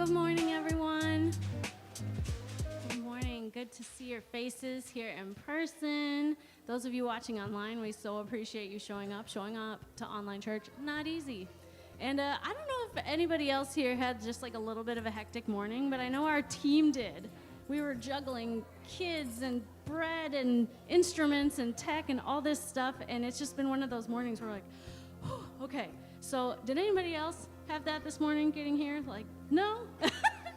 Good morning, everyone. Good morning. Good to see your faces here in person. Those of you watching online, we so appreciate you showing up to online church. Not easy. And I don't know if anybody else here had just like a little bit of a hectic morning, but I know our team did. We were juggling kids and bread and instruments and tech and all this stuff, and it's just been one of those mornings where we're like, oh, okay. So did anybody else have that this morning getting here? Like, no?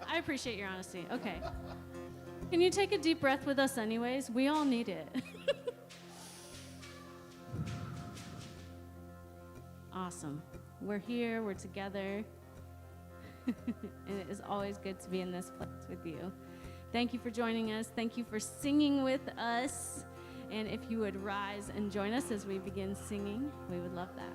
I appreciate your honesty. Okay. Can you take a deep breath with us anyways? We all need it. Awesome. We're here. We're together. And it is always good to be in this place with you. Thank you for joining us. Thank you for singing with us. And if you would rise and join us as we begin singing, we would love that.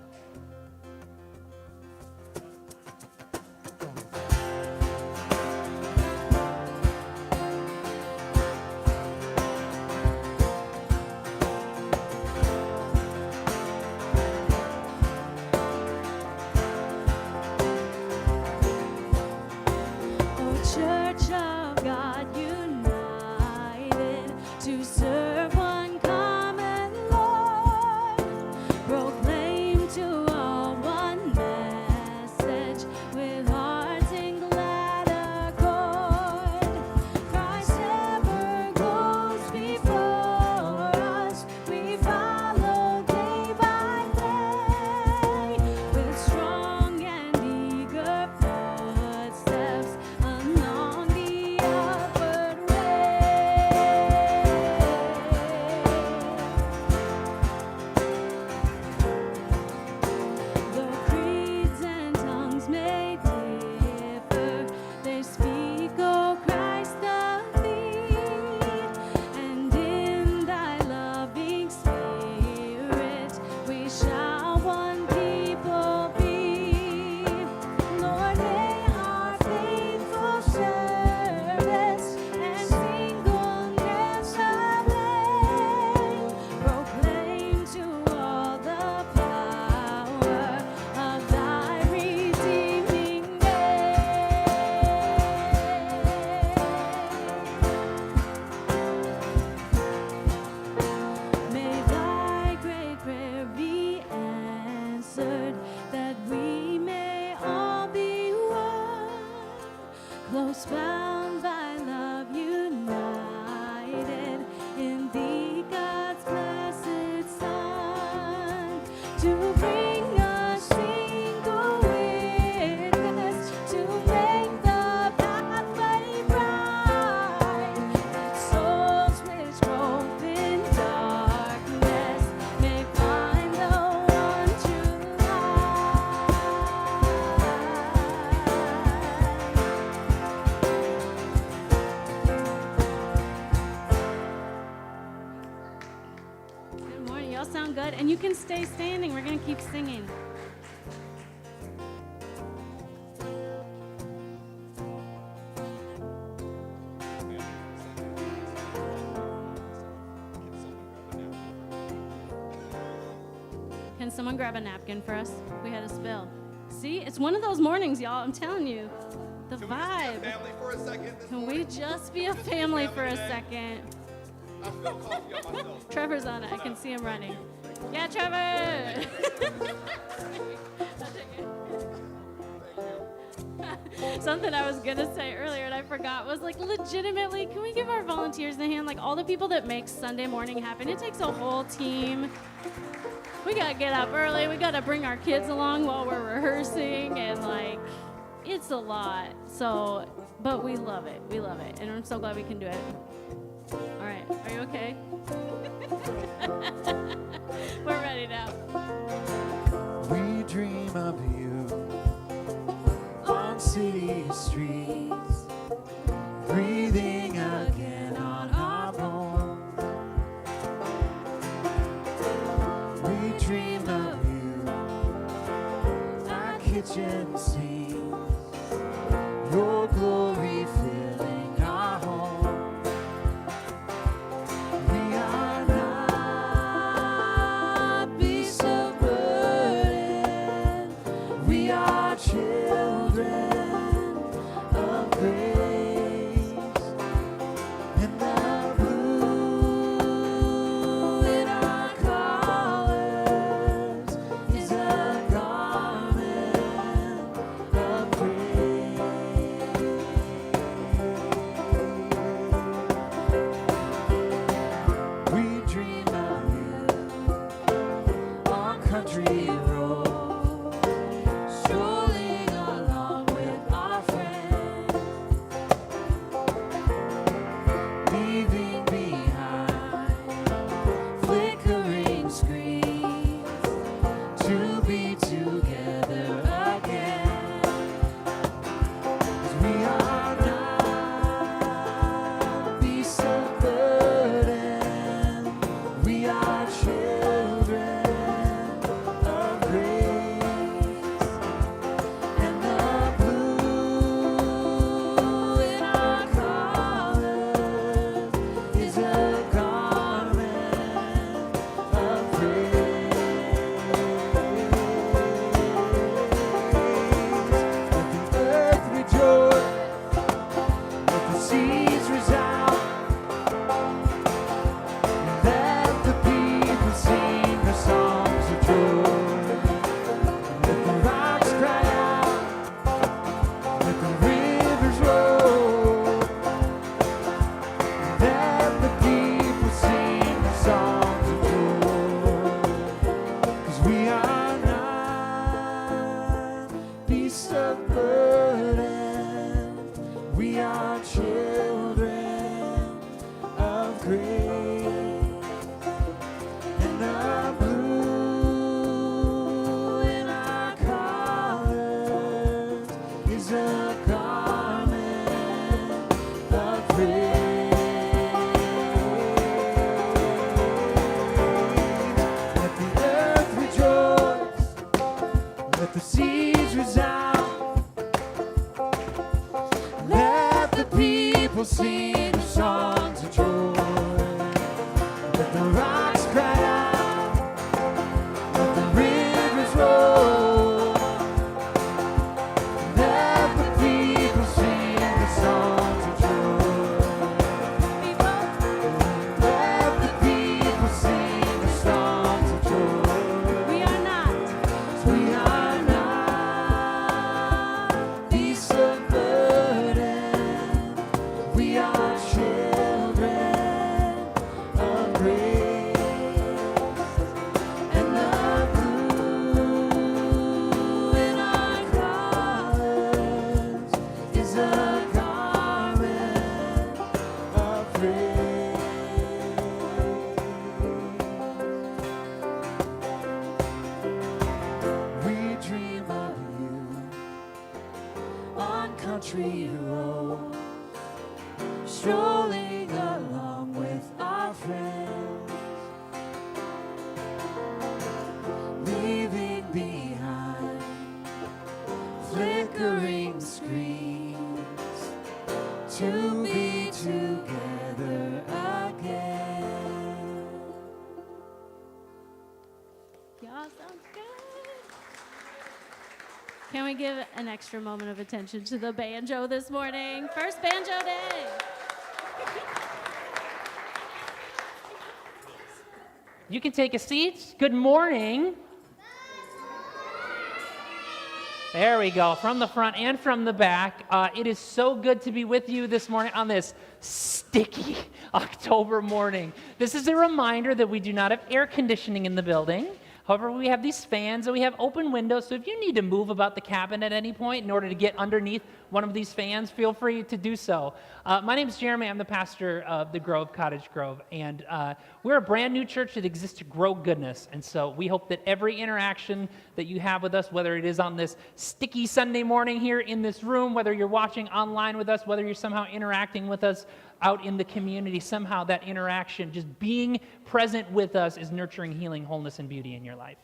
And you can stay standing. We're going to keep singing. Can someone grab a napkin for us? We had a spill. See, it's one of those mornings, y'all. I'm telling you. The vibe. Can we just be a family for a second? Trevor's on it. I can see him running. Yeah, Trevor! Something I was going to say earlier and I forgot was like, legitimately, can we give our volunteers a hand? Like all the people that make Sunday morning happen, it takes a whole team. We got to get up early. We got to bring our kids along while we're rehearsing and like, it's a lot. So, but we love it. We love it. And I'm so glad we can do it. All right, are you okay? We're ready now. We dream of you on city streets, breathing again on our bones. We dream of you, our kitchen scenes, your glory filling our home. Children of grace, and the blue in our colors is a garment of praise. Let the earth rejoice, let the seas resound, let the people sing songs of joy. Let the rocks cry out, let the rivers roll. Let the people sing the songs of joy. Let the people sing the songs of joy. We are not. We are not beasts of burden. We are children of grace, and the blue in our colors is a garment of praise. We dream of you on country roads, strolling along with our friends, leaving behind flickering screens to be together again. Y'all sounds good. Can we give an extra moment of attention to the banjo this morning? First banjo day. You can take a seat. Good morning. There we go, from the front and from the back. It is so good to be with you this morning on this sticky October morning. This is a reminder that we do not have air conditioning in the building. However, we have these fans and we have open windows, so if you need to move about the cabin at any point in order to get underneath one of these fans, feel free to do so. My name is Jeremy. I'm the pastor of the Grove, Cottage Grove, and we're a brand new church that exists to grow goodness, and so we hope that every interaction that you have with us, whether it is on this sticky Sunday morning here in this room, whether you're watching online with us, whether you're somehow interacting with us out in the community, somehow that interaction, just being present with us, is nurturing healing, wholeness, and beauty in your life.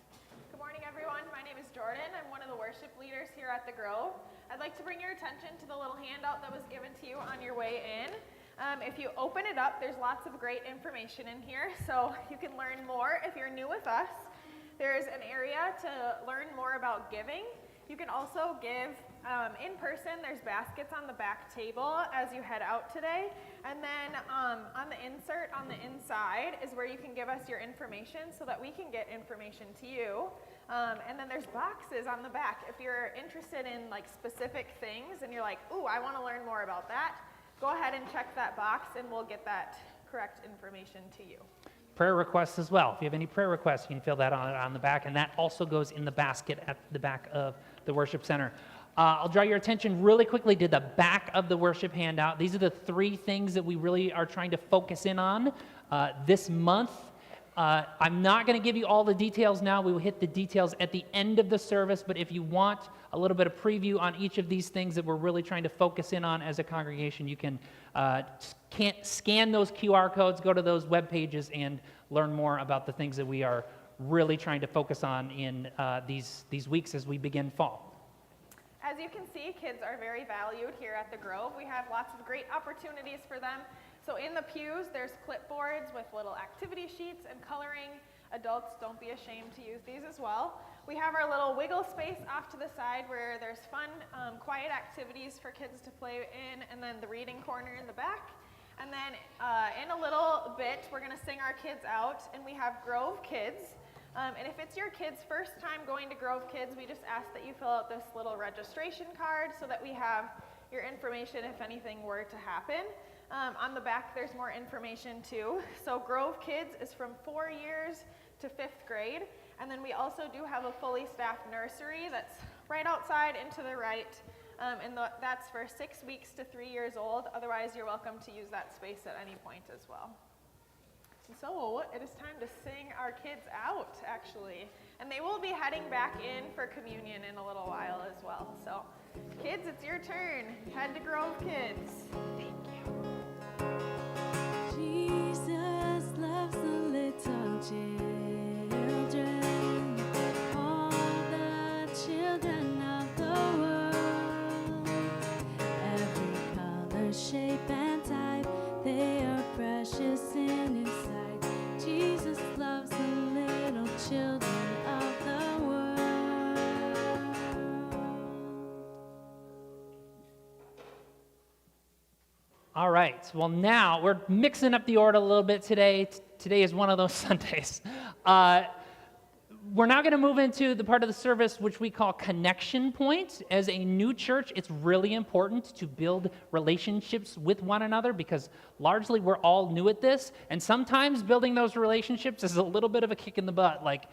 Good morning, everyone. My name is Jordan. I'm one of the worship leaders here at the Grove. I'd like to bring your attention to the little handout that was given to you on your way in. If you open it up, there's lots of great information in here, so you can learn more if you're new with us. There's an area to learn more about giving. You can also give in person. There's baskets on the back table as you head out today. And then on the insert on the inside is where you can give us your information so that we can get information to you. And then there's boxes on the back. If you're interested in like specific things and you're like, ooh, I want to learn more about that, go ahead and check that box and we'll get that correct information to you. Prayer requests as well. If you have any prayer requests, you can fill that on the back, and that also goes in the basket at the back of the worship center. I'll draw your attention really quickly to the back of the worship handout. These are the three things that we really are trying to focus in on this month. I'm not going to give you all the details now. We will hit the details at the end of the service, but if you want a little bit of preview on each of these things that we're really trying to focus in on as a congregation, you can scan those QR codes, go to those web pages, and learn more about the things that we are really trying to focus on in these weeks as we begin fall. As you can see, kids are very valued here at the Grove. We have lots of great opportunities for them. So in the pews, there's clipboards with little activity sheets and coloring. Adults, don't be ashamed to use these as well. We have our little wiggle space off to the side where there's fun, quiet activities for kids to play in, and then the reading corner in the back. And then in a little bit, we're going to sing our kids out, and we have Grove Kids. And if it's your kid's first time going to Grove Kids, we just ask that you fill out this little registration card so that we have your information if anything were to happen. On the back, there's more information too. So Grove Kids is from 4 years to 5th grade. And then we also do have a fully staffed nursery that's right outside and to the right. And that's for 6 weeks to 3 years old. Otherwise, you're welcome to use that space at any point as well. And so it is time to sing our kids out, actually. And they will be heading back in for communion in a little while as well. So, kids, it's your turn. Head to Grove Kids. Thank you. Jesus loves the little children, all the children of the world. Every color, shape, and type, they are precious in His sight. Jesus loves the little children of the world. All right. Well, now we're mixing up the order a little bit today. Today is one of those Sundays. We're now going to move into the part of the service which we call connection points. As a new church, it's really important to build relationships with one another because largely we're all new at this. And sometimes building those relationships is a little bit of a kick in the butt. Like,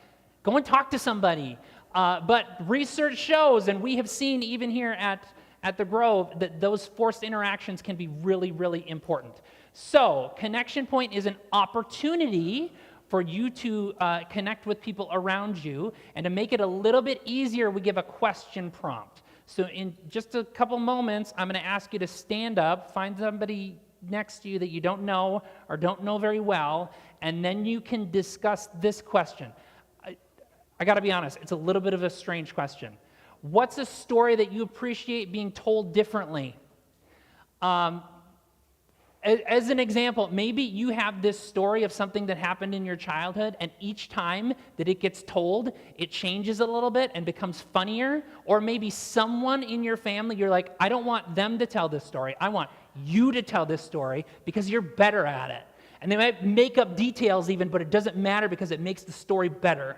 go and talk to somebody. But research shows, and we have seen even here at the Grove, that those forced interactions can be really, really important. So, connection point is an opportunity for you to connect with people around you, and to make it a little bit easier, we give a question prompt. So in just a couple moments, I'm going to ask you to stand up, find somebody next to you that you don't know or don't know very well, and then you can discuss this question. I got to be honest, it's a little bit of a strange question. What's a story that you appreciate being told differently? As an example, maybe you have this story of something that happened in your childhood, and each time that it gets told, it changes a little bit and becomes funnier. Or maybe someone in your family, you're like, I don't want them to tell this story. I want you to tell this story because you're better at it. And they might make up details even, but it doesn't matter because it makes the story better.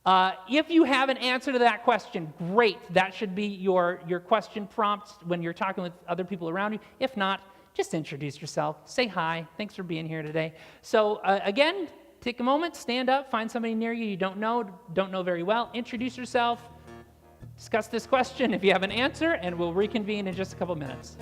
If you have an answer to that question, great. That should be your question prompt when you're talking with other people around you. If not, just introduce yourself. Say hi. Thanks for being here today. So again, take a moment, stand up, find somebody near you don't know very well. Introduce yourself. Discuss this question if you have an answer, and we'll reconvene in just a couple minutes.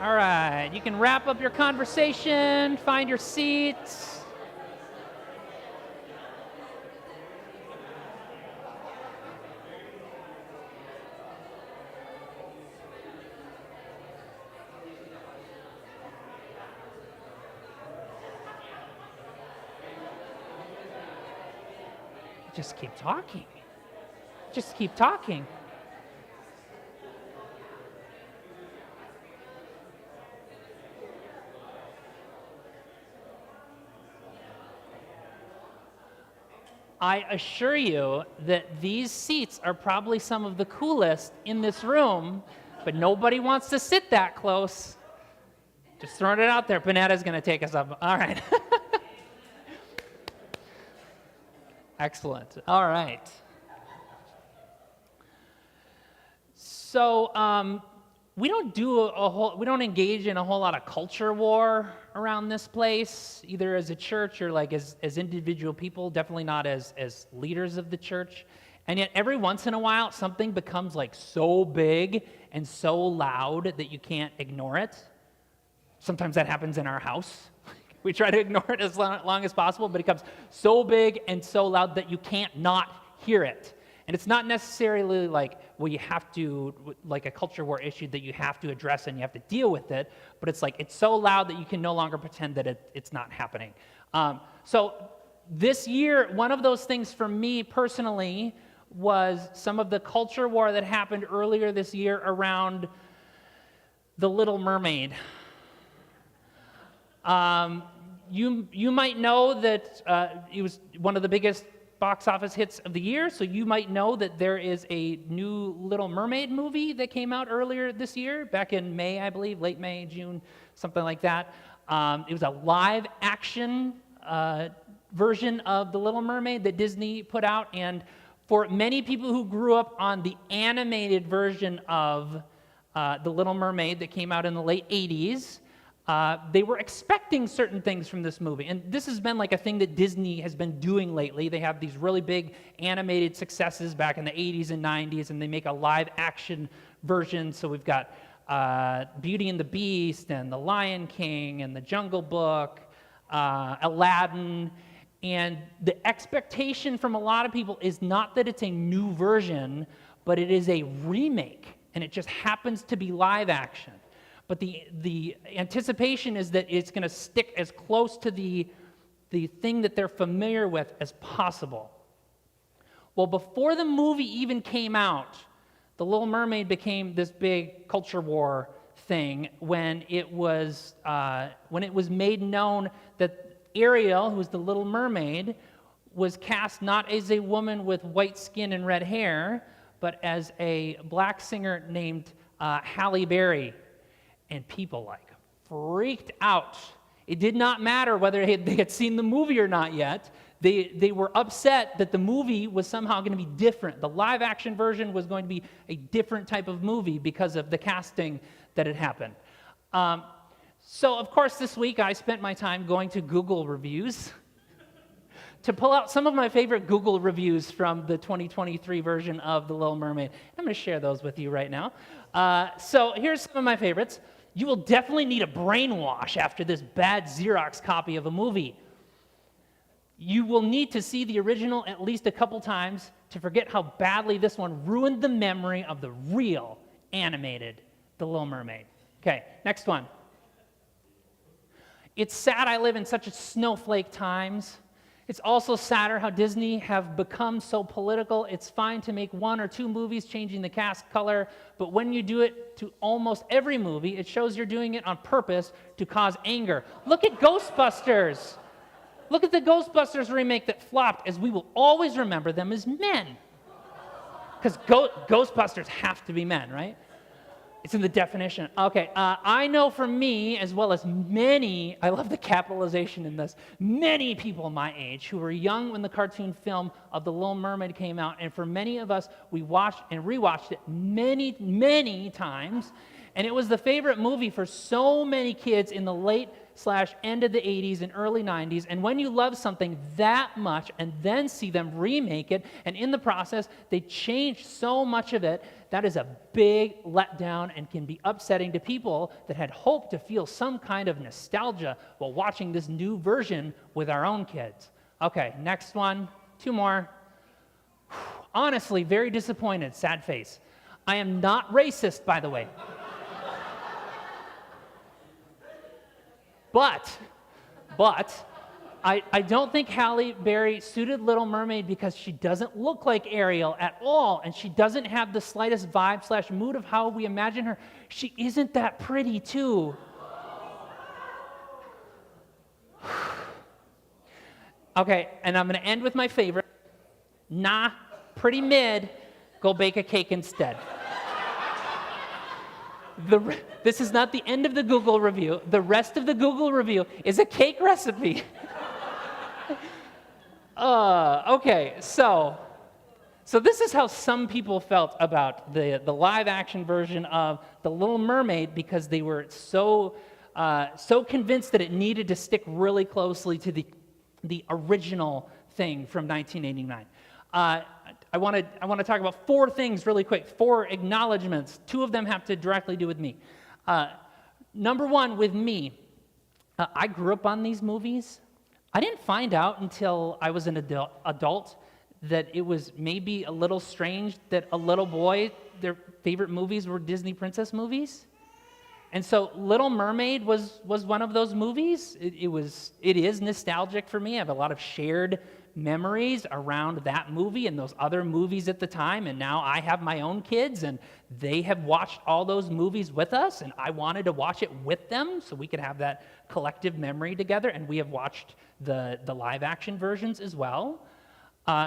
All right, you can wrap up your conversation, find your seats. Just keep talking. Just keep talking. I assure you that these seats are probably some of the coolest in this room, but nobody wants to sit that close. Just throwing it out there. Panetta's going to take us up. All right. Excellent. All right. So we don't engage in a whole lot of culture war around this place, either as a church or like as individual people, definitely not as leaders of the church. And yet every once in a while, something becomes like so big and so loud that you can't ignore it. Sometimes that happens in our house. We try to ignore it as long as possible, but it becomes so big and so loud that you can't not hear it. And it's not necessarily like, well, you have to, like a culture war issue that you have to address and you have to deal with it, but it's like, it's so loud that you can no longer pretend that it's not happening. So this year, one of those things for me personally was some of the culture war that happened earlier this year around The Little Mermaid. You might know that it was one of the biggest box office hits of the year, so you might know that there is a new Little Mermaid movie that came out earlier this year, back in May, I believe, late May, June, something like that. It was a live-action version of The Little Mermaid that Disney put out, and for many people who grew up on the animated version of The Little Mermaid that came out in the late 80s, they were expecting certain things from this movie. And this has been like a thing that Disney has been doing lately. They have these really big animated successes back in the 80s and 90s, and they make a live action version. So we've got Beauty and the Beast, and The Lion King, and The Jungle Book, Aladdin. And the expectation from a lot of people is not that it's a new version, but it is a remake, and it just happens to be live action. But the anticipation is that it's going to stick as close to the thing that they're familiar with as possible. Well, before the movie even came out, The Little Mermaid became this big culture war thing when it was made known that Ariel, who was the Little Mermaid, was cast not as a woman with white skin and red hair, but as a black singer named Halle Berry. And people freaked out. It did not matter whether they had seen the movie or not yet. They were upset that the movie was somehow going to be different. The live action version was going to be a different type of movie because of the casting that had happened. So of course this week I spent my time going to Google reviews to pull out some of my favorite Google reviews from the 2023 version of The Little Mermaid. I'm going to share those with you right now. So here's some of my favorites. You will definitely need a brainwash after this bad Xerox copy of a movie. You will need to see the original at least a couple times to forget how badly this one ruined the memory of the real animated The Little Mermaid. Okay, next one. It's sad I live in such a snowflake times. It's also sadder how Disney have become so political. It's fine to make 1 or 2 movies changing the cast color, but when you do it to almost every movie, it shows you're doing it on purpose to cause anger. Look at Ghostbusters. Look at the Ghostbusters remake that flopped, as we will always remember them as men. Because Ghostbusters have to be men, right? It's in the definition. Okay, I know for me, as well as many, I love the capitalization in this, many people my age who were young when the cartoon film of The Little Mermaid came out, and for many of us, we watched and rewatched it many, many times, and it was the favorite movie for so many kids in the late end of the 80s and early 90s, and when you love something that much and then see them remake it, and in the process, they change so much of it, that is a big letdown and can be upsetting to people that had hoped to feel some kind of nostalgia while watching this new version with our own kids. Okay, next one, 2 more. Honestly, very disappointed, sad face. I am not racist, by the way. But I don't think Halle Berry suited Little Mermaid because she doesn't look like Ariel at all, and she doesn't have the slightest vibe / mood of how we imagine her. She isn't that pretty, too. Okay, and I'm going to end with my favorite. Nah, pretty mid. Go bake a cake instead. This is not the end of the Google review. The rest of the Google review is a cake recipe. Okay, so this is how some people felt about the live action version of The Little Mermaid, because they were so convinced that it needed to stick really closely to the original thing from 1989. I want to talk about 4 things really quick, 4 acknowledgments. 2 of them have to directly do with me. Number 1, with me, I grew up on these movies. I didn't find out until I was an adult that it was maybe a little strange that a little boy, their favorite movies were Disney princess movies. And so Little Mermaid was one of those movies. It is nostalgic for me. I have a lot of shared memories around that movie and those other movies at the time, and now I have my own kids and they have watched all those movies with us, and I wanted to watch it with them so we could have that collective memory together, and we have watched the live action versions as well.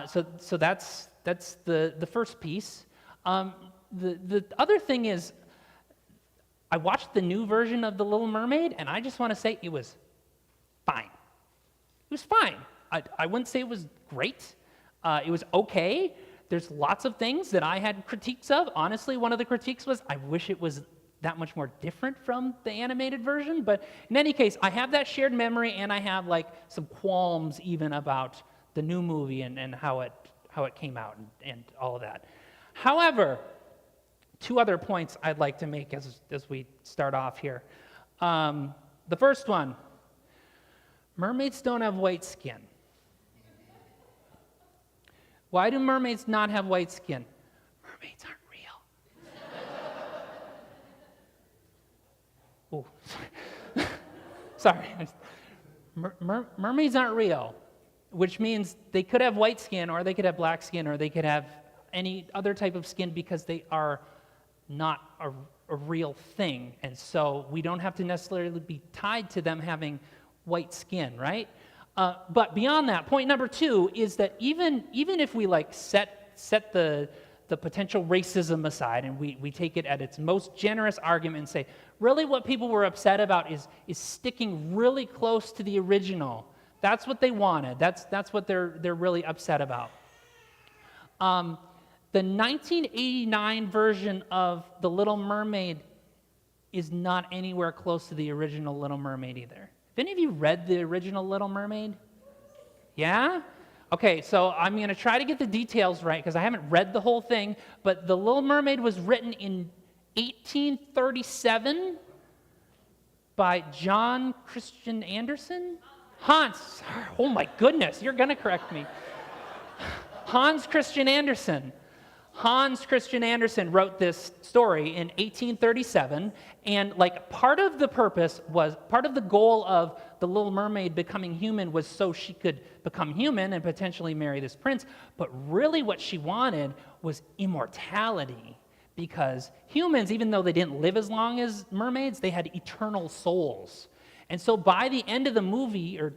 So that's the first piece. The other thing is, I watched the new version of The Little Mermaid, and I just want to say it was fine. It was fine. I wouldn't say it was great. It was okay. There's lots of things that I had critiques of. Honestly, one of the critiques was I wish it was that much more different from the animated version. But in any case, I have that shared memory, and I have like some qualms even about the new movie and how it came out and all of that. However, 2 other points I'd like to make as we start off here. The first one, mermaids don't have white skin. Why do mermaids not have white skin? Mermaids aren't real. Oh, sorry. Mermaids aren't real, which means they could have white skin, or they could have black skin, or they could have any other type of skin, because they are not a real thing. And so we don't have to necessarily be tied to them having white skin, right? But beyond that, point number 2 is that even if we like set the potential racism aside, and we take it at its most generous argument and say, really what people were upset about is sticking really close to the original. That's what they wanted. That's what they're really upset about. The 1989 version of The Little Mermaid is not anywhere close to the original Little Mermaid either. Have any of you read the original Little Mermaid? Yeah? Okay, so I'm going to try to get the details right because I haven't read the whole thing, but The Little Mermaid was written in 1837 by John Christian Andersen? Hans. Oh my goodness, you're going to correct me. Hans Christian Andersen. Hans Christian Andersen wrote this story in 1837, and like part of the goal of the Little Mermaid becoming human was so she could become human and potentially marry this prince, but really what she wanted was immortality, because humans, even though they didn't live as long as mermaids, they had eternal souls. And so by the end of the movie, or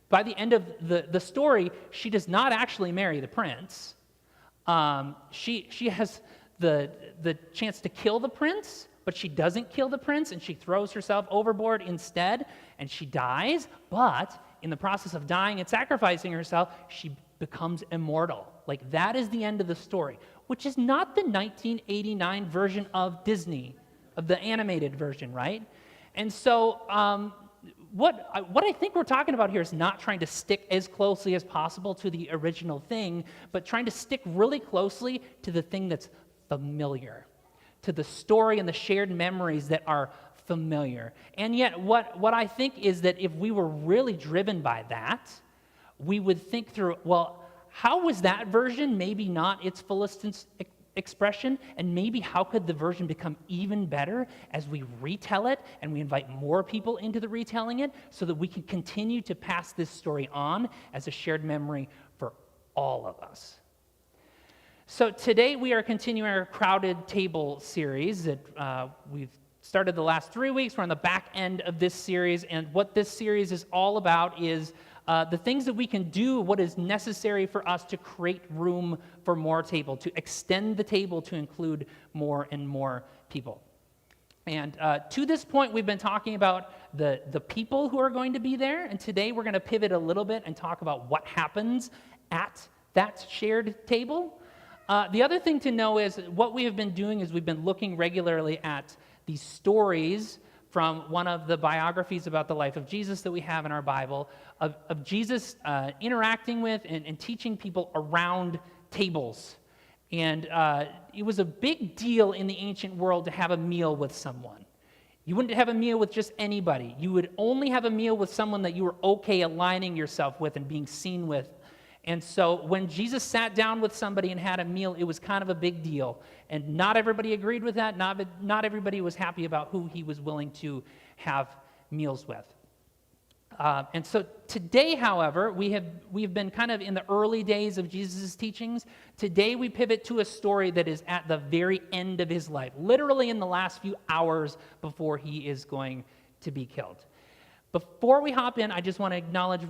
by the end of the story, she does not actually marry the prince. She has the chance to kill the prince, but she doesn't kill the prince, and she throws herself overboard instead, and she dies. But in the process of dying and sacrificing herself, she becomes immortal. Like, that is the end of the story, which is not the 1989 version of Disney, of the animated version, right? And so what I think we're talking about here is not trying to stick as closely as possible to the original thing, but trying to stick really closely to the thing that's familiar, to the story and the shared memories that are familiar. And yet, what I think is that if we were really driven by that, we would think through, well, how was that version maybe not its fullest expression, and maybe how could the version become even better as we retell it and we invite more people into the retelling it so that we can continue to pass this story on as a shared memory for all of us. So today we are continuing our Crowded Table series that we've started the last 3 weeks. We're on the back end of this series, and what this series is all about is the things that we can do, what is necessary for us to create room for more table, to extend the table to include more and more people. And to this point, we've been talking about the people who are going to be there, and today we're going to pivot a little bit and talk about what happens at that shared table. The other thing to know is what we have been doing is we've been looking regularly at these stories from one of the biographies about the life of Jesus that we have in our Bible, of Jesus interacting with and teaching people around tables. And it was a big deal in the ancient world to have a meal with someone. You wouldn't have a meal with just anybody. You would only have a meal with someone that you were okay aligning yourself with and being seen with. And so when Jesus sat down with somebody and had a meal, it was kind of a big deal. And not everybody agreed with that. Not everybody was happy about who he was willing to have meals with. And so today, however, we've been kind of in the early days of Jesus' teachings. Today we pivot to a story that is at the very end of his life, literally in the last few hours before he is going to be killed. Before we hop in, I just want to acknowledge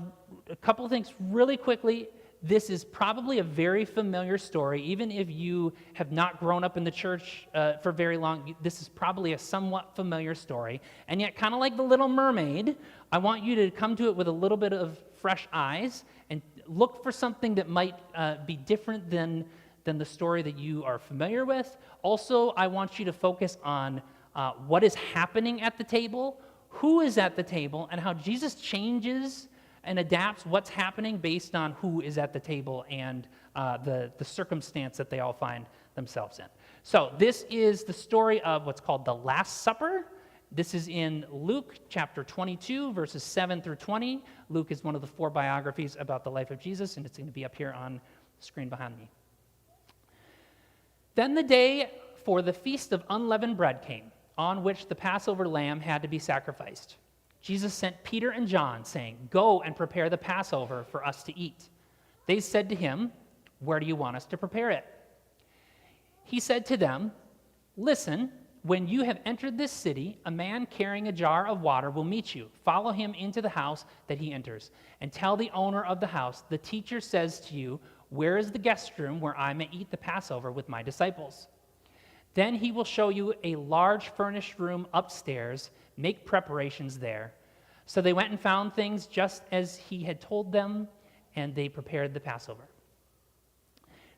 a couple of things really quickly. This is probably a very familiar story. Even if you have not grown up in the church for very long, this is probably a somewhat familiar story. And yet, kind of like The Little Mermaid, I want you to come to it with a little bit of fresh eyes and look for something that might be different than the story that you are familiar with. Also, I want you to focus on what is happening at the table, who is at the table, and how Jesus changes and adapts what's happening based on who is at the table and the circumstance that they all find themselves in. So this is the story of what's called the Last Supper. This is in Luke chapter 22, verses 7 through 20. Luke is one of the 4 biographies about the life of Jesus, and it's going to be up here on the screen behind me. Then the day for the Feast of Unleavened Bread came, on which the Passover lamb had to be sacrificed. Jesus sent Peter and John, saying, "Go and prepare the Passover for us to eat." They said to him, "Where do you want us to prepare it?" He said to them, "Listen, when you have entered this city, a man carrying a jar of water will meet you. Follow him into the house that he enters, and tell the owner of the house, 'The teacher says to you, where is the guest room where I may eat the Passover with my disciples?' Then he will show you a large furnished room upstairs. Make preparations there." So they went and found things just as he had told them, and they prepared the Passover.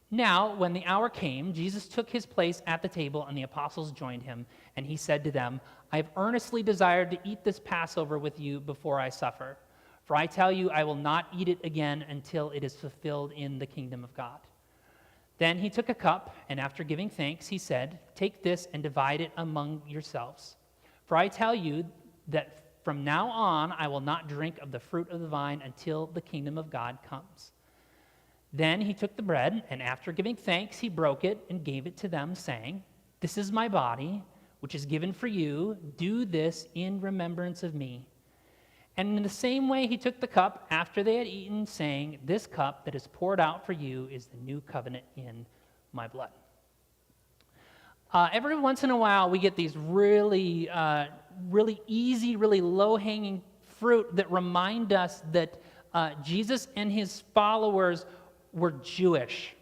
Now, when the hour came, Jesus took his place at the table, and the apostles joined him. And he said to them, "I have earnestly desired to eat this Passover with you before I suffer. For I tell you, I will not eat it again until it is fulfilled in the kingdom of God." Then he took a cup, and after giving thanks, he said, "Take this and divide it among yourselves. For I tell you that from now on I will not drink of the fruit of the vine until the kingdom of God comes." Then he took the bread, and after giving thanks, he broke it and gave it to them, saying, "This is my body, which is given for you. Do this in remembrance of me." And in the same way he took the cup after they had eaten, saying, "This cup that is poured out for you is the new covenant in my blood." Every once in a while, we get these really easy, really low-hanging fruit that remind us that Jesus and his followers were Jewish.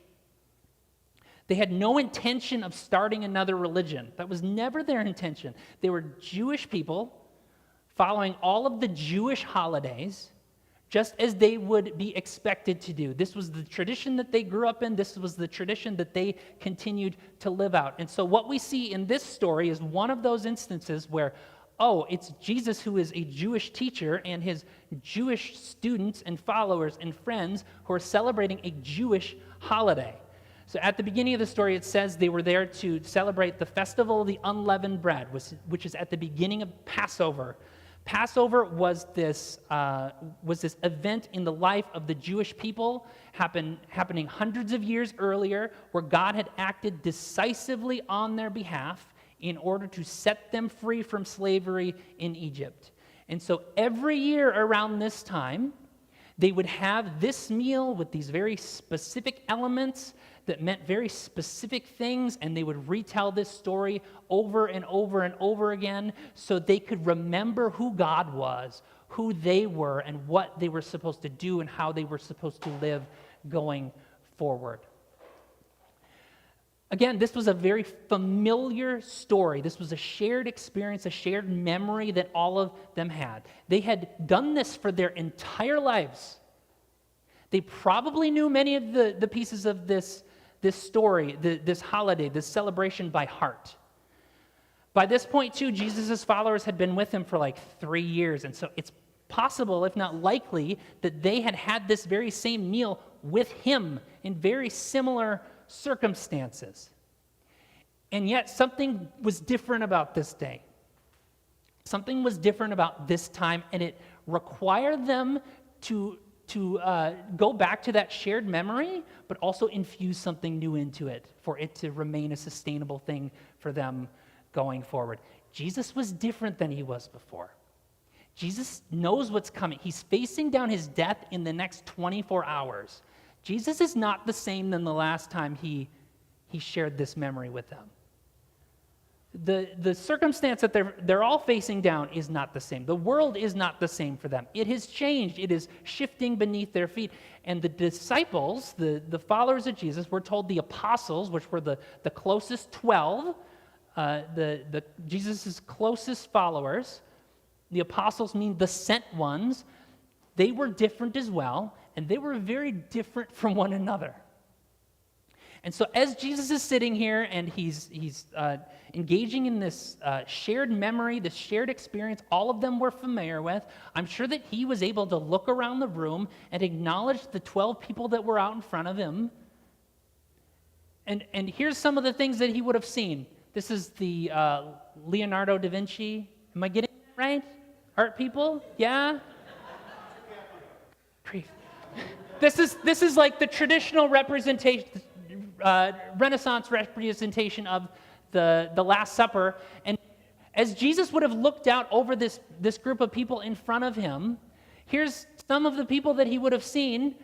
They had no intention of starting another religion. That was never their intention. They were Jewish people following all of the Jewish holidays, just as they would be expected to do. This was the tradition that they grew up in. This was the tradition that they continued to live out. And so what we see in this story is one of those instances where oh, it's Jesus who is a Jewish teacher and his Jewish students and followers and friends who are celebrating a Jewish holiday. So at the beginning of the story, it says they were there to celebrate the festival of the unleavened bread, which is at the beginning of Passover. Passover was this event in the life of the Jewish people happening hundreds of years earlier, where God had acted decisively on their behalf in order to set them free from slavery in Egypt. And so every year around this time, they would have this meal with these very specific elements that meant very specific things, and they would retell this story over and over and over again so they could remember who God was, who they were, and what they were supposed to do and how they were supposed to live going forward. Again, this was a very familiar story. This was a shared experience, a shared memory that all of them had. They had done this for their entire lives. They probably knew many of the pieces of this story, this holiday, this celebration by heart. By this point, too, Jesus' followers had been with him for like 3 years, and so it's possible, if not likely, that they had had this very same meal with him in very similar circumstances. And yet, something was different about this day. Something was different about this time, and it required them to go back to that shared memory, but also infuse something new into it for it to remain a sustainable thing for them going forward. Jesus was different than he was before. Jesus knows what's coming. He's facing down his death in the next 24 hours. Jesus is not the same than the last time he shared this memory with them. The circumstance that they're all facing down is not the same. The world is not the same for them. It has changed. It is shifting beneath their feet. And the disciples, the followers of Jesus, we're told the apostles, which were the closest 12, Jesus' closest followers, the apostles mean the sent ones, they were different as well, and they were very different from one another. And so as Jesus is sitting here and he's engaging in this shared memory, this shared experience all of them were familiar with, I'm sure that he was able to look around the room and acknowledge the 12 people that were out in front of him. And here's some of the things that he would have seen. This is the Leonardo da Vinci. Am I getting it right? Art people? Yeah? This is like the traditional representation, Renaissance representation of the Last Supper. And as Jesus would have looked out over this group of people in front of him, here's some of the people that he would have seen.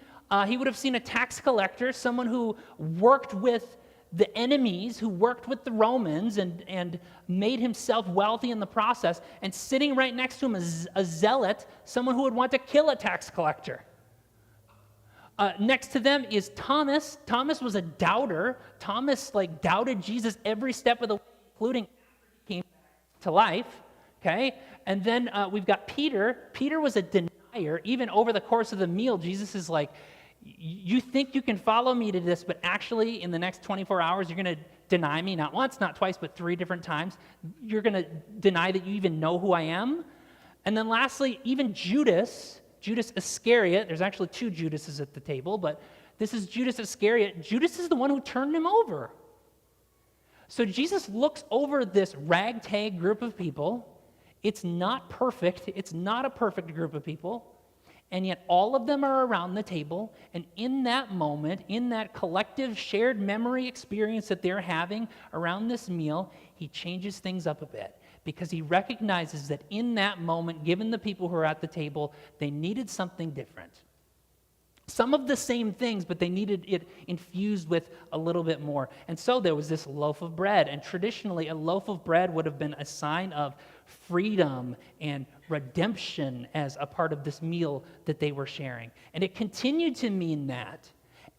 He would have seen a tax collector, someone who worked with the enemies, who worked with the Romans and made himself wealthy in the process, and sitting right next to him is a zealot, someone who would want to kill a tax collector. Next to them is Thomas. Thomas was a doubter. Thomas doubted Jesus every step of the way, including after he came to life. Okay, and then we've got Peter. Peter was a denier. Even over the course of the meal, Jesus is like, you think you can follow me to this, but actually in the next 24 hours, you're going to deny me, not once, not twice, but 3 different times. You're going to deny that you even know who I am. And then lastly, even Judas Iscariot, there's actually 2 Judases at the table, but this is Judas Iscariot. Judas is the one who turned him over. So Jesus looks over this ragtag group of people. It's not perfect. It's not a perfect group of people. And yet all of them are around the table, and in that moment, in that collective shared memory experience that they're having around this meal, he changes things up a bit because he recognizes that in that moment, given the people who are at the table, they needed something different. Some of the same things, but they needed it infused with a little bit more. And so there was this loaf of bread, and traditionally a loaf of bread would have been a sign of freedom and redemption as a part of this meal that they were sharing. And it continued to mean that.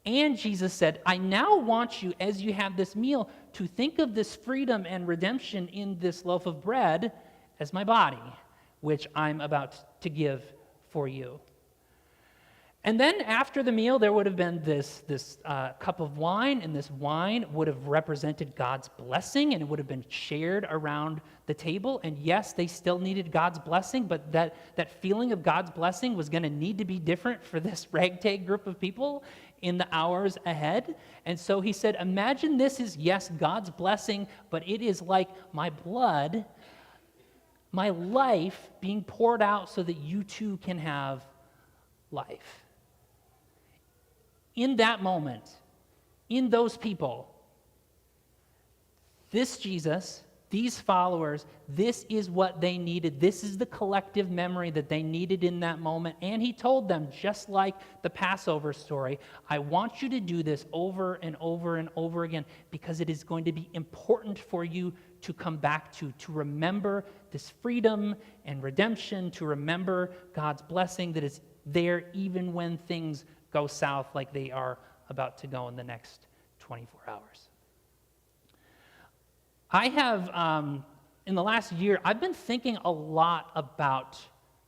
And Jesus said, I now want you, as you have this meal, to think of this freedom and redemption in this loaf of bread as my body, which I'm about to give for you. And then after the meal, there would have been this cup of wine, and this wine would have represented God's blessing, and it would have been shared around the table. And yes, they still needed God's blessing, but that feeling of God's blessing was going to need to be different for this ragtag group of people in the hours ahead. And so he said, imagine this is, yes, God's blessing, but it is like my blood, my life being poured out so that you too can have life. In that moment, in those people, this Jesus, these followers, this is what they needed. This is the collective memory that they needed in that moment. And he told them, just like the Passover story, I want you to do this over and over and over again because it is going to be important for you to come back to remember this freedom and redemption, to remember God's blessing that is there even when things go south like they are about to go in the next 24 hours. I have, in the last year, I've been thinking a lot about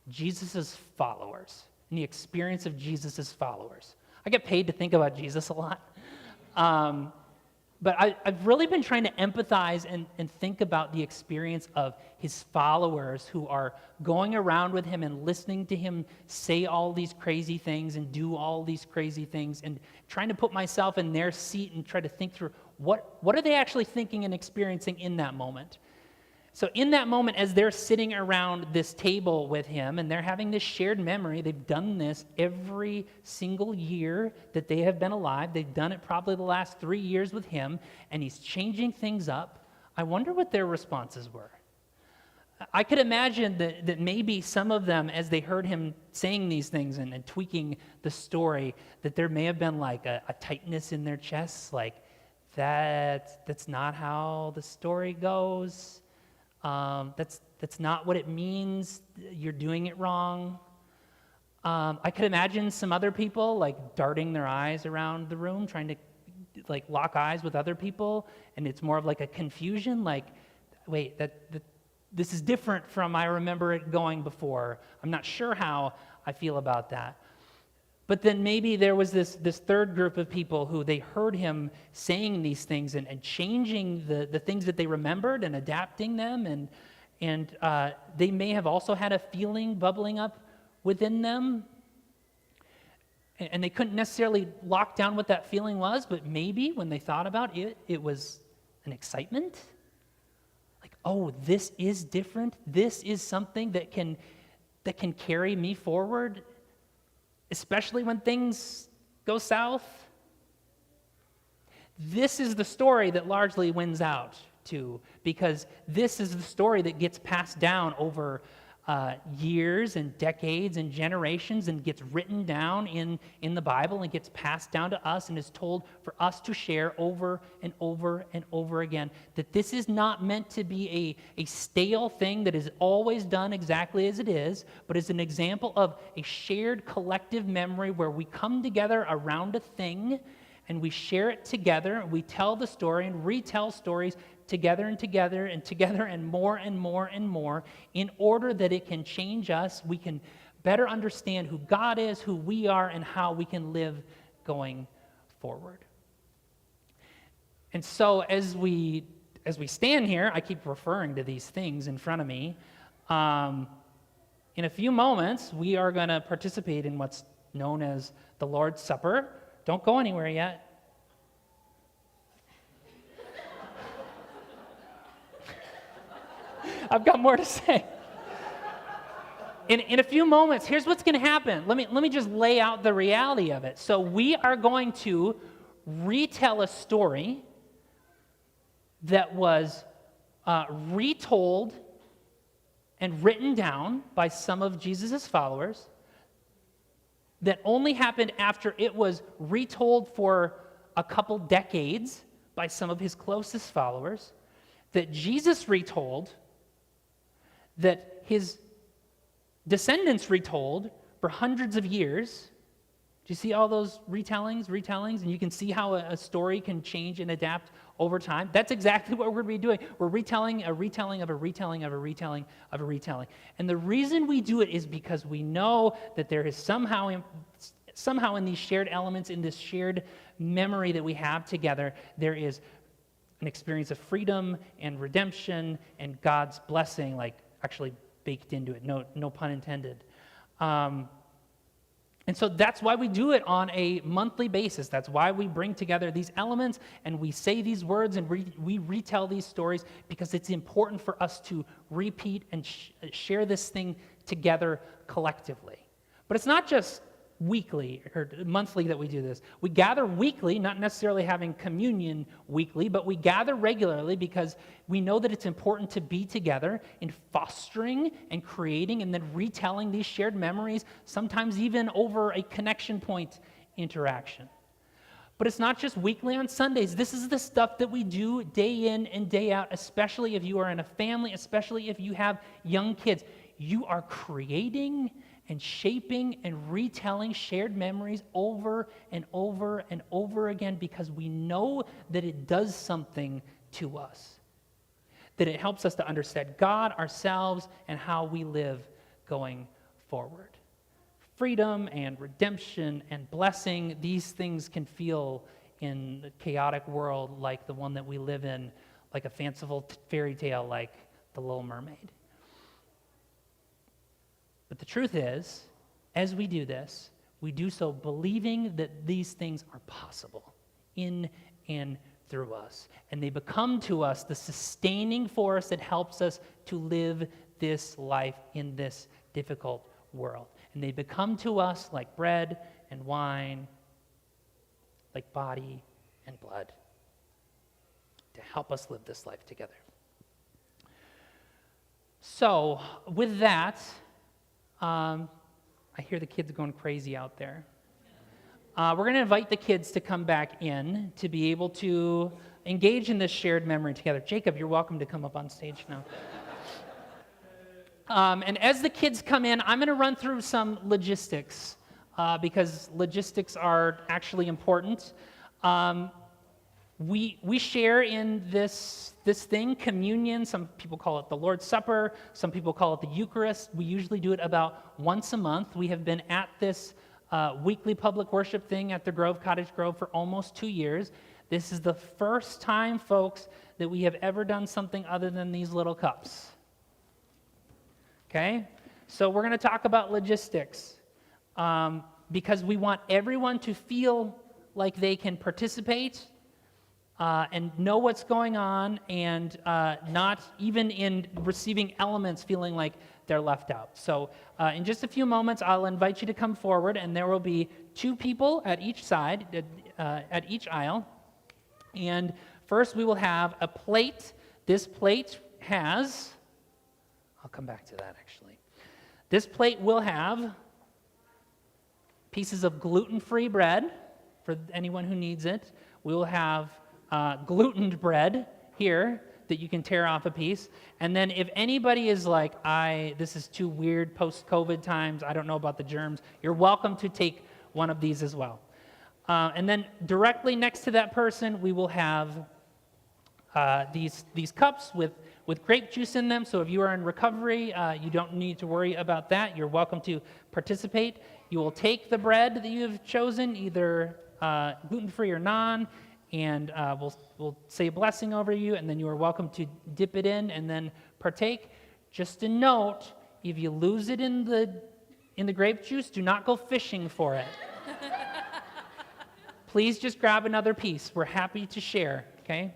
Jesus' followers and the experience of Jesus' followers. I get paid to think about Jesus a lot. But I've really been trying to empathize and think about the experience of his followers who are going around with him and listening to him say all these crazy things and do all these crazy things, and trying to put myself in their seat and try to think through what are they actually thinking and experiencing in that moment. So in that moment, as they're sitting around this table with him and they're having this shared memory, they've done this every single year that they have been alive. They've done it probably the last 3 years with him, and he's changing things up. I wonder what their responses were. I could imagine that maybe some of them, as they heard him saying these things and tweaking the story, that there may have been like a tightness in their chests, like, that's not how the story goes. That's not what it means. You're doing it wrong. I could imagine some other people like darting their eyes around the room, trying to like lock eyes with other people, and it's more of like a confusion. Like, wait, this is different from I remember it going before. I'm not sure how I feel about that. But then maybe there was this third group of people who they heard him saying these things and changing the things that they remembered and adapting them, and they may have also had a feeling bubbling up within them, and they couldn't necessarily lock down what that feeling was, but maybe when they thought about it, it was an excitement. Like, oh, this is different. This is something that can carry me forward, especially when things go south. This is the story that largely wins out to, because this is the story that gets passed down over years and decades and generations and gets written down in the Bible and gets passed down to us and is told for us to share over and over and over again. That this is not meant to be a stale thing that is always done exactly as it is, but is an example of a shared collective memory where we come together around a thing and we share it together, and we tell the story and retell stories together and together and together and more and more and more, in order that it can change us, we can better understand who God is, who we are, and how we can live going forward. And so as we stand here, I keep referring to these things in front of me. In a few moments, we are going to participate in what's known as the Lord's Supper. Don't go anywhere yet. I've got more to say. In a few moments, here's what's going to happen. Let me just lay out the reality of it. So we are going to retell a story that was retold and written down by some of Jesus' followers, that only happened after it was retold for a couple decades by some of his closest followers, that Jesus retold, that his descendants retold for hundreds of years. Do you see all those retellings? And you can see how a story can change and adapt over time. That's exactly what we're going to be doing. We're retelling a retelling of a retelling of a retelling of a retelling. And the reason we do it is because we know that there is somehow somehow in these shared elements, in this shared memory that we have together, there is an experience of freedom and redemption and God's blessing, like actually baked into it, no pun intended. And so that's why we do it on a monthly basis. That's why we bring together these elements and we say these words and we retell these stories, because it's important for us to repeat and share this thing together collectively. But it's not just weekly or monthly that we do this. We gather weekly, not necessarily having communion weekly, but we gather regularly because we know that it's important to be together in fostering and creating and then retelling these shared memories, sometimes even over a connection point interaction. But it's not just weekly on Sundays. This is the stuff that we do day in and day out, especially if you are in a family, especially if you have young kids. You are creating and shaping and retelling shared memories over and over and over again, because we know that it does something to us, that it helps us to understand God, ourselves, and how we live going forward. Freedom and redemption and blessing, these things can feel in a chaotic world like the one that we live in, like a fanciful fairy tale like The Little Mermaid. But the truth is, as we do this, we do so believing that these things are possible in and through us. And they become to us the sustaining force that helps us to live this life in this difficult world. And they become to us like bread and wine, like body and blood, to help us live this life together. So, with that, I hear the kids going crazy out there. We're going to invite the kids to come back in to be able to engage in this shared memory together. Jacob, you're welcome to come up on stage now. And as the kids come in, I'm going to run through some logistics because logistics are actually important. We share in this thing, communion. Some people call it the Lord's Supper. Some people call it the Eucharist. We usually do it about once a month. We have been at this weekly public worship thing at the Grove, Cottage Grove, for almost 2 years. This is the first time, folks, that we have ever done something other than these little cups. Okay? So we're going to talk about logistics because we want everyone to feel like they can participate and know what's going on, and not even in receiving elements feeling like they're left out. So in just a few moments, I'll invite you to come forward, and there will be 2 people at each side, at each aisle. And first we will have a plate. This plate has, I'll come back to that actually. This plate will have pieces of gluten-free bread for anyone who needs it. We will have glutened bread here that you can tear off a piece. And then if anybody is like, this is too weird post-COVID times, I don't know about the germs, you're welcome to take one of these as well. And then directly next to that person, we will have these cups with grape juice in them. So if you are in recovery, you don't need to worry about that. You're welcome to participate. You will take the bread that you have chosen, either gluten-free or non, and we'll say a blessing over you, and then you are welcome to dip it in and then partake. Just a note, if you lose it in the grape juice, do not go fishing for it. Please just grab another piece. We're happy to share, okay?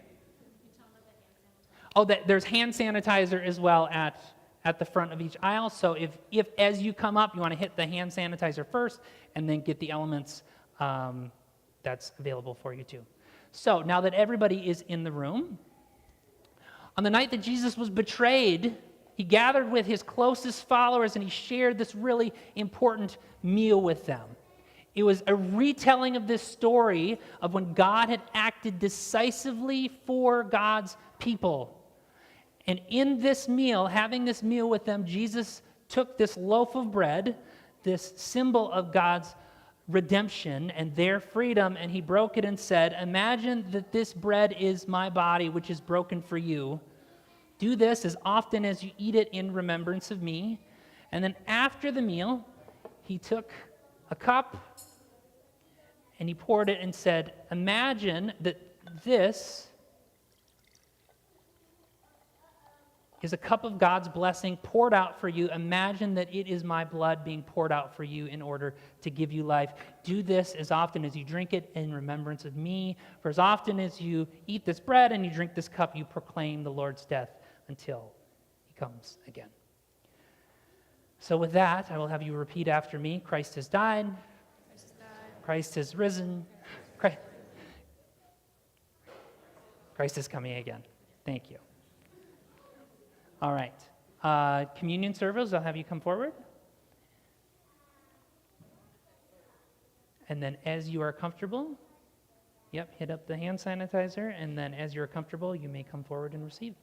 Oh, there's hand sanitizer as well at the front of each aisle. So if as you come up, you want to hit the hand sanitizer first and then get the elements, that's available for you too. So now that everybody is in the room, on the night that Jesus was betrayed, he gathered with his closest followers and he shared this really important meal with them. It was a retelling of this story of when God had acted decisively for God's people. And in this meal, having this meal with them, Jesus took this loaf of bread, this symbol of God's redemption and their freedom, and he broke it and said, "Imagine that this bread is my body, which is broken for you. Do this as often as you eat it in remembrance of me." And then after the meal, he took a cup And he poured it and said, imagine that this is a cup of God's blessing poured out for you. Imagine that it is my blood being poured out for you in order to give you life. Do this as often as you drink it in remembrance of me. For as often as you eat this bread and you drink this cup, you proclaim the Lord's death until he comes again. So with that, I will have you repeat after me. Christ has died. Christ has risen. Christ is coming again. Thank you. All right. Communion servers, I'll have you come forward. And then as you are comfortable, hit up the hand sanitizer. And then as you're comfortable, you may come forward and receive.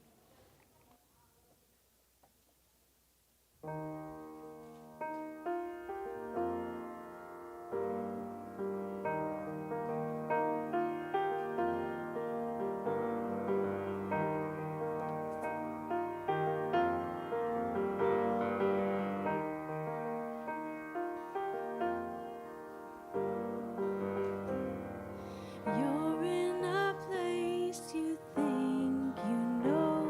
You're in a place you think you know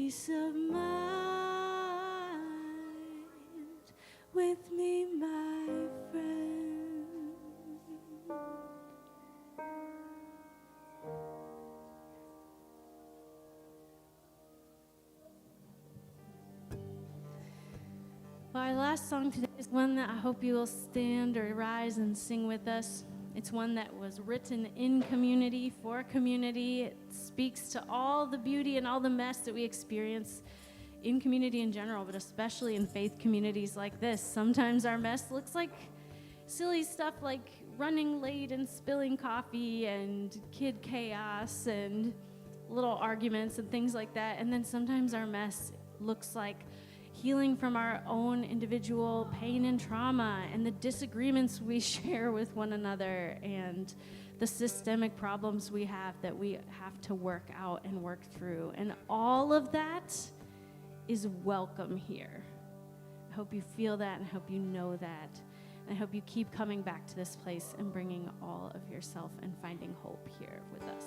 peace of mind with me, my friend. Well, our last song today is one that I hope you will stand or rise and sing with us. It's one that was written in community, for community. It speaks to all the beauty and all the mess that we experience in community in general, but especially in faith communities like this. Sometimes our mess looks like silly stuff like running late and spilling coffee and kid chaos and little arguments and things like that. And then sometimes our mess looks like healing from our own individual pain and trauma and the disagreements we share with one another and the systemic problems we have that we have to work out and work through. And all of that is welcome here. I hope you feel that and I hope you know that. And I hope you keep coming back to this place and bringing all of yourself and finding hope here with us.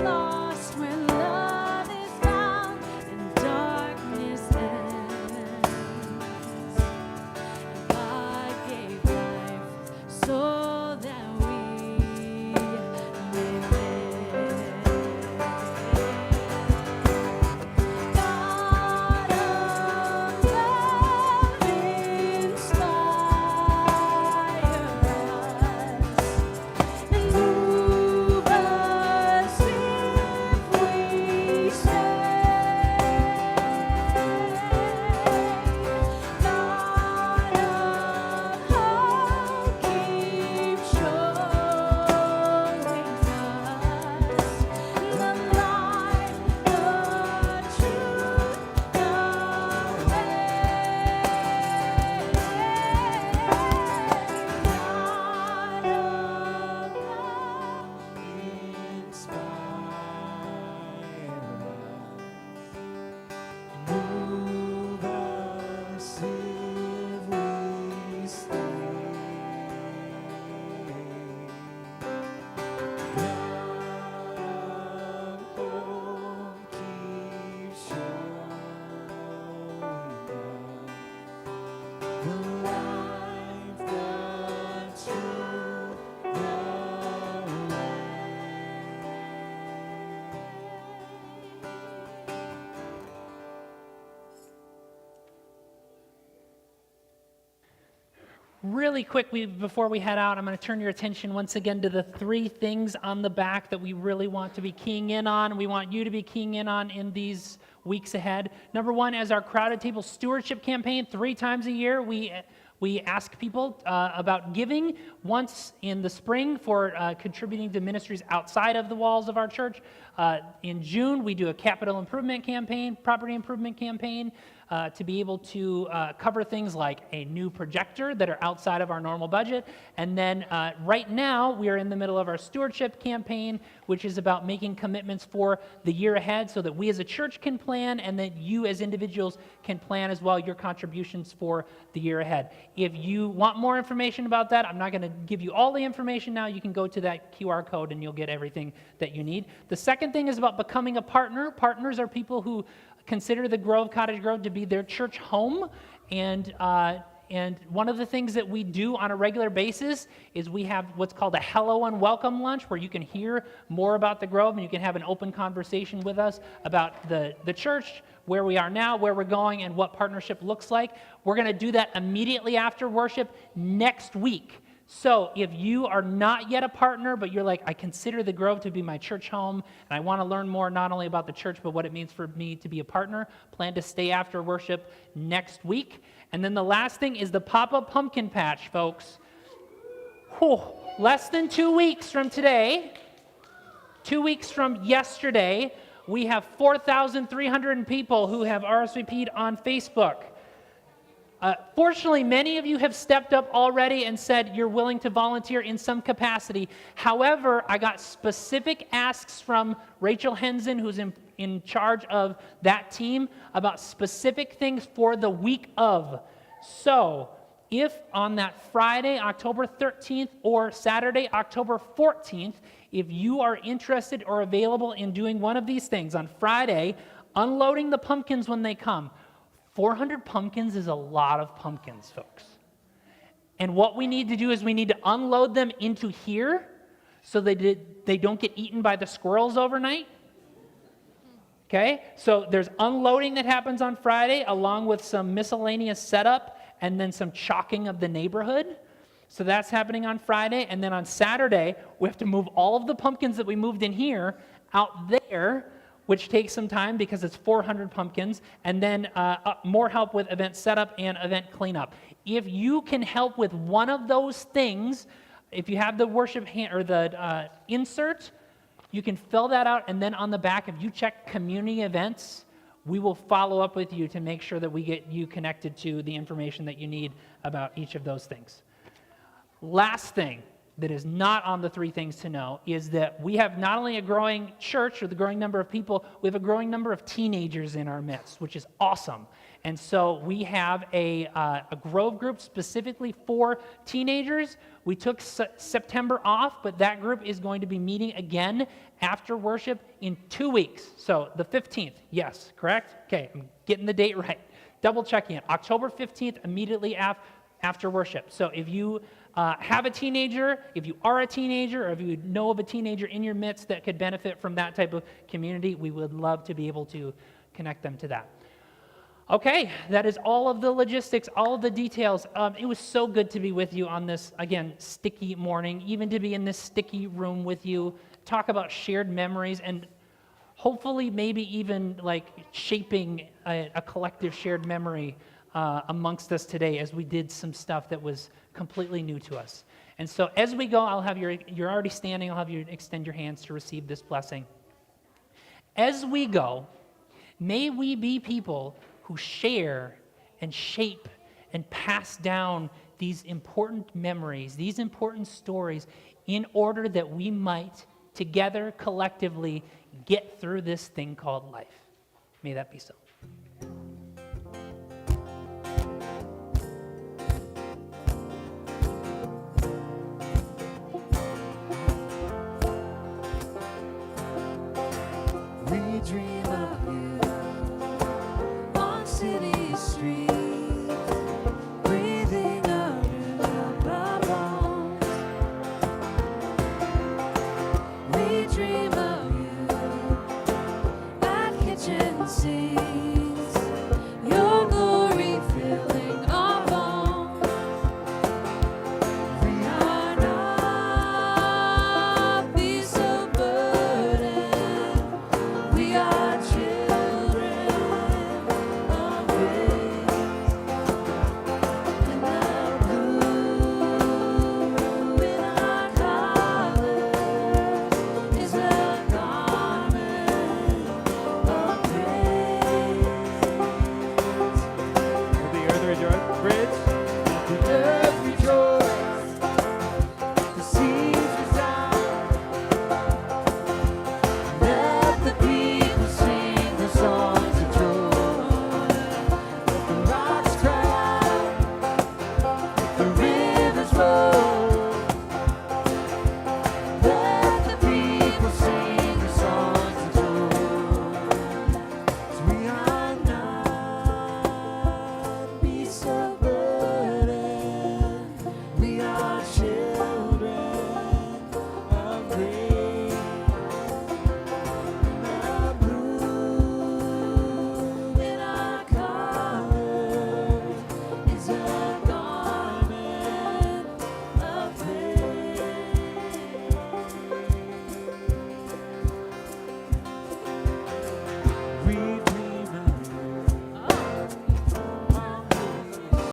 Lost when love is found and darkness ends. the life, the truth, the way. Really quick, before we head out, I'm going to turn your attention once again to the 3 things on the back that we really want to be keying in on. We want you to be keying in on in these weeks ahead. Number 1, as our Crowded Table Stewardship Campaign, 3 times a year, we ask people about giving. Once in the spring for contributing to ministries outside of the walls of our church. In June, we do a capital improvement campaign, property improvement campaign, to be able to cover things like a new projector that are outside of our normal budget. And then right now, we are in the middle of our stewardship campaign, which is about making commitments for the year ahead so that we as a church can plan and that you as individuals can plan as well your contributions for the year ahead. If you want more information about that, I'm not going to give you all the information now. You can go to that QR code and you'll get everything that you need. The second thing is about becoming a partner. Partners are people who consider the Grove, Cottage Grove, to be their church home. And one of the things that we do on a regular basis is we have what's called a hello and welcome lunch, where you can hear more about the Grove and you can have an open conversation with us about the church, where we are now, where we're going, and what partnership looks like. We're going to do that immediately after worship next week. So if you are not yet a partner, but you're like, I consider the Grove to be my church home, and I want to learn more not only about the church, but what it means for me to be a partner, plan to stay after worship next week. And then the last thing is the pop-up pumpkin patch, folks. Less than 2 weeks from today, 2 weeks from yesterday, we have 4,300 people who have RSVP'd on Facebook. Fortunately, many of you have stepped up already and said you're willing to volunteer in some capacity. However, I got specific asks from Rachel Henson, who's in charge of that team, about specific things for the week of. So, if on that Friday, October 13th, or Saturday, October 14th, if you are interested or available in doing one of these things, on Friday, unloading the pumpkins when they come. 400 pumpkins is a lot of pumpkins, folks. And what we need to do is we need to unload them into here so they don't get eaten by the squirrels overnight. Okay? So there's unloading that happens on Friday, along with some miscellaneous setup and then some chalking of the neighborhood. So that's happening on Friday. And then on Saturday, we have to move all of the pumpkins that we moved in here out there, which takes some time because it's 400 pumpkins, and then more help with event setup and event cleanup. If you can help with one of those things, if you have the worship or the insert, you can fill that out, and then on the back, if you check community events, we will follow up with you to make sure that we get you connected to the information that you need about each of those things. Last thing that is not on the 3 things to know is that we have not only a growing church or the growing number of people, we have a growing number of teenagers in our midst, which is awesome. And so we have a Grove group specifically for teenagers. We took September off, but that group is going to be meeting again after worship in 2 weeks. So the 15th, yes, correct? Okay, I'm getting the date right. Double checking it. October 15th, immediately after worship. So if you have a teenager, if you are a teenager, or if you know of a teenager in your midst that could benefit from that type of community, we would love to be able to connect them to that. Okay, that is all of the logistics, all of the details. It was so good to be with you on this, again, sticky morning, even to be in this sticky room with you, talk about shared memories, and hopefully maybe even like shaping a collective shared memory amongst us today as we did some stuff that was completely new to us. And so as we go, I'll have you're already standing, I'll have you extend your hands to receive this blessing. As we go, may we be people who share and shape and pass down these important memories, these important stories, in order that we might together, collectively, get through this thing called life. May that be so.